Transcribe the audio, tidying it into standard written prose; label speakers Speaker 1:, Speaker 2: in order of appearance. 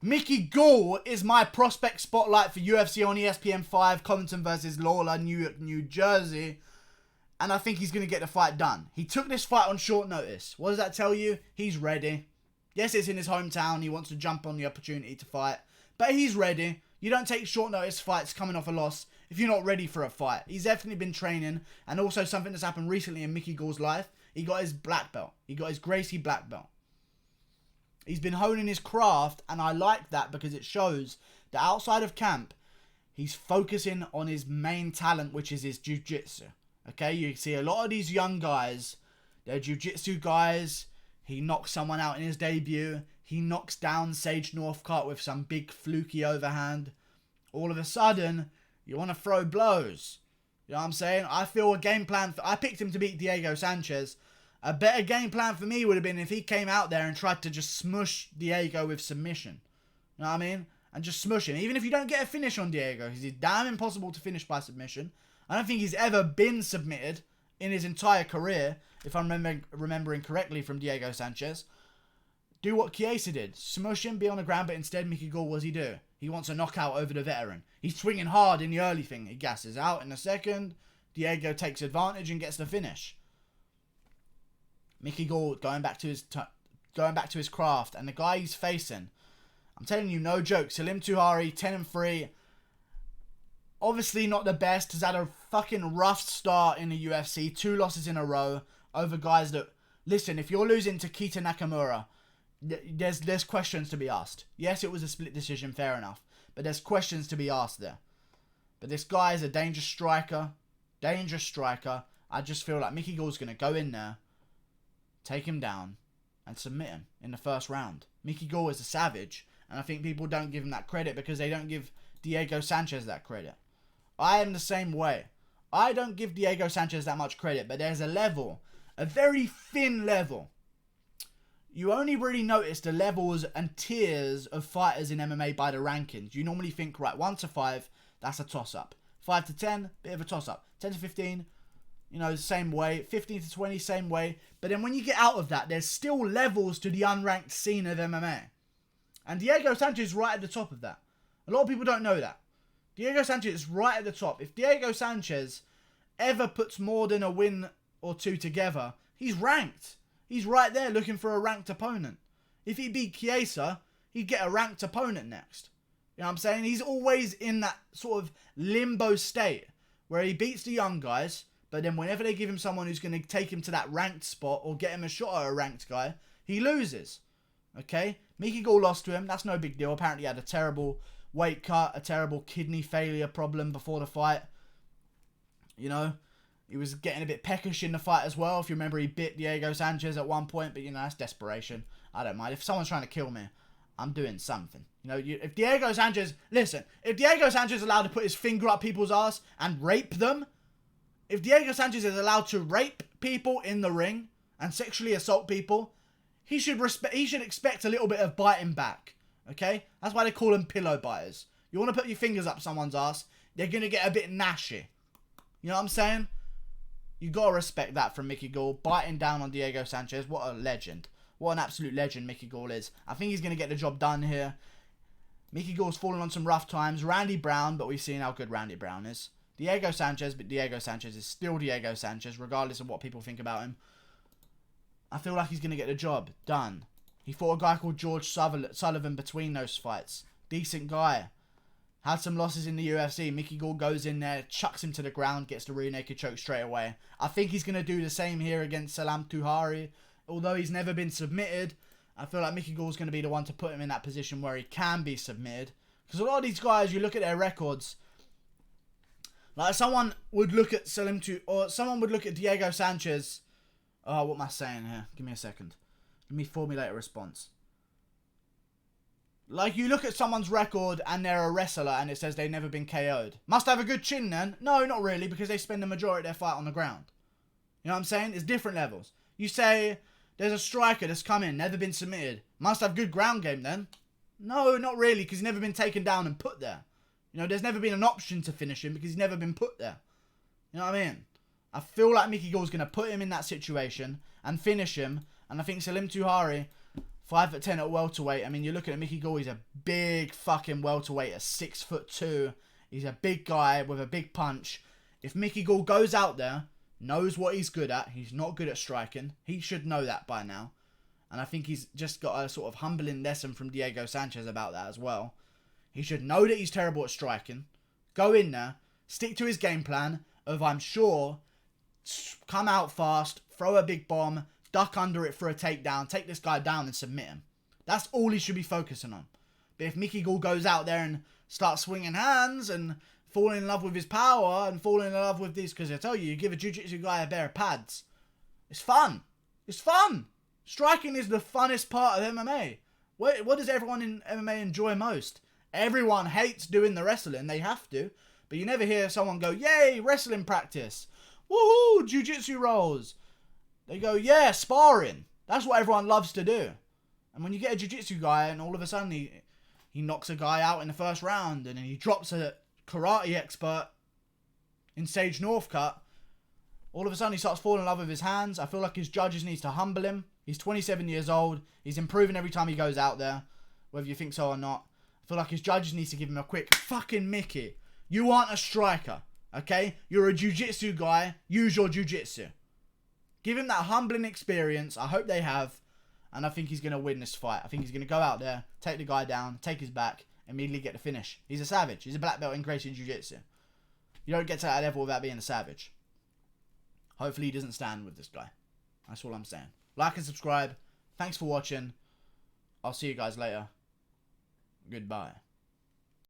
Speaker 1: Mickey Gall is my prospect spotlight for UFC on ESPN 5, Covington versus Lawler, Newark, New Jersey. And I think he's going to get the fight done. He took this fight on short notice. What does that tell you? He's ready. Yes, it's in his hometown. He wants to jump on the opportunity to fight. But he's ready. You don't take short notice fights coming off a loss if you're not ready for a fight. He's definitely been training. And also something that's happened recently in Mickey Gall's life. He got his black belt. He got his Gracie black belt. He's been honing his craft. And I like that because it shows that outside of camp, he's focusing on his main talent, which is his jiu-jitsu. Okay, you see a lot of these young guys, they're jiu-jitsu guys. He knocks someone out in his debut. He knocks down Sage Northcutt with some big fluky overhand. All of a sudden, you want to throw blows. You know what I'm saying? I feel a game plan. I picked him to beat Diego Sanchez. A better game plan for me would have been if he came out there and tried to just smush Diego with submission. You know what I mean? And just smush him. Even if you don't get a finish on Diego, because he's damn impossible to finish by submission. I don't think he's ever been submitted in his entire career, if I'm remembering correctly from Diego Sanchez. Do what Chiesa did. Smush him, be on the ground, but instead Mickey Gall, what does he do? He wants a knockout over the veteran. He's swinging hard in the early thing. He gasses out in the second. Diego takes advantage and gets the finish. Mickey Gall going back to his craft. And the guy he's facing, I'm telling you, no joke. Salim Touahri, 10-3. Obviously not the best. Has had a fucking rough start in the UFC. 2 losses in a row over guys that... Listen, if you're losing to Keita Nakamura, there's questions to be asked. Yes, it was a split decision, fair enough. But there's questions to be asked there. But this guy is a dangerous striker. Dangerous striker. I just feel like Mickey Gall's going to go in there, take him down, and submit him in the first round. Mickey Gall is a savage. And I think people don't give him that credit because they don't give Diego Sanchez that credit. I am the same way. I don't give Diego Sanchez that much credit, but there's a level, a very thin level. You only really notice the levels and tiers of fighters in MMA by the rankings. You normally think, right, 1 to 5, that's a toss-up. 5 to 10, bit of a toss-up. 10 to 15, you know, same way. 15 to 20, same way. But then when you get out of that, there's still levels to the unranked scene of MMA. And Diego Sanchez is right at the top of that. A lot of people don't know that. Diego Sanchez is right at the top. If Diego Sanchez ever puts more than a win or 2 together, he's ranked. He's right there looking for a ranked opponent. If he beat Chiesa, he'd get a ranked opponent next. You know what I'm saying? He's always in that sort of limbo state where he beats the young guys, but then whenever they give him someone who's going to take him to that ranked spot or get him a shot at a ranked guy, he loses. Okay? Mickey Gall lost to him. That's no big deal. Apparently he had a terrible weight cut, a terrible kidney failure problem before the fight. You know, he was getting a bit peckish in the fight as well. If you remember, he bit Diego Sanchez at one point, but you know, that's desperation. I don't mind. If someone's trying to kill me, I'm doing something. You know, if Diego Sanchez, listen, if Diego Sanchez is allowed to put his finger up people's ass and rape them, if Diego Sanchez is allowed to rape people in the ring and sexually assault people, he should expect a little bit of biting back. Okay? That's why they call them pillow biters. You want to put your fingers up someone's ass, they're going to get a bit nashy. You know what I'm saying? You got to respect that from Mickey Gall. Biting down on Diego Sanchez. What a legend. What an absolute legend Mickey Gall is. I think he's going to get the job done here. Mickey Gall's fallen on some rough times. Randy Brown, but we've seen how good Randy Brown is. Diego Sanchez, but Diego Sanchez is still Diego Sanchez, regardless of what people think about him. I feel like he's going to get the job done. He fought a guy called George Sullivan between those fights. Decent guy. Had some losses in the UFC. Mickey Gall goes in there, chucks him to the ground, gets the rear naked choke straight away. I think he's going to do the same here against Salim Touahri. Although he's never been submitted, I feel like Mickey Gall's going to be the one to put him in that position where he can be submitted. Because a lot of these guys, you look at their records, like someone would look at someone would look at Diego Sanchez. Oh, what am I saying here? Give me a second. Let me formulate a response. Like, you look at someone's record and they're a wrestler and it says they've never been KO'd. Must have a good chin then? No, not really, because they spend the majority of their fight on the ground. You know what I'm saying? It's different levels. You say there's a striker that's come in, never been submitted. Must have good ground game then? No, not really, because he's never been taken down and put there. You know, there's never been an option to finish him because he's never been put there. You know what I mean? I feel like Mickey Gall's going to put him in that situation and finish him. And I think Salim Touahri, 5'10" at welterweight. I mean, you're looking at Mickey Gall. He's a big fucking welterweight at 6'2". He's a big guy with a big punch. If Mickey Gall goes out there, knows what he's good at, he's not good at striking. He should know that by now. And I think he's just got a sort of humbling lesson from Diego Sanchez about that as well. He should know that he's terrible at striking. Go in there, stick to his game plan of, I'm sure, come out fast, throw a big bomb, duck under it for a takedown, take this guy down and submit him. That's all he should be focusing on. But if Mickey Gall goes out there and starts swinging hands and falling in love with his power and falling in love with this, because I tell you, you give a jiu-jitsu guy a pair of pads, it's fun. It's fun. Striking is the funnest part of MMA. What does everyone in MMA enjoy most? Everyone hates doing the wrestling. They have to. But you never hear someone go, yay, wrestling practice. Woohoo, jiu-jitsu rolls. They go, yeah, sparring. That's what everyone loves to do. And when you get a jiu-jitsu guy and all of a sudden he knocks a guy out in the first round and then he drops a karate expert in Sage Northcutt, all of a sudden he starts falling in love with his hands. I feel like his judges needs to humble him. He's 27 years old. He's improving every time he goes out there, whether you think so or not. I feel like his judges needs to give him a quick, fucking Mickey, you aren't a striker, okay? You're a jiu-jitsu guy. Use your jiu-jitsu. Give him that humbling experience. I hope they have. And I think he's going to win this fight. I think he's going to go out there, take the guy down, take his back, immediately get the finish. He's a savage. He's a black belt in Gracie Jiu-Jitsu. You don't get to that level without being a savage. Hopefully he doesn't stand with this guy. That's all I'm saying. Like and subscribe. Thanks for watching. I'll see you guys later. Goodbye.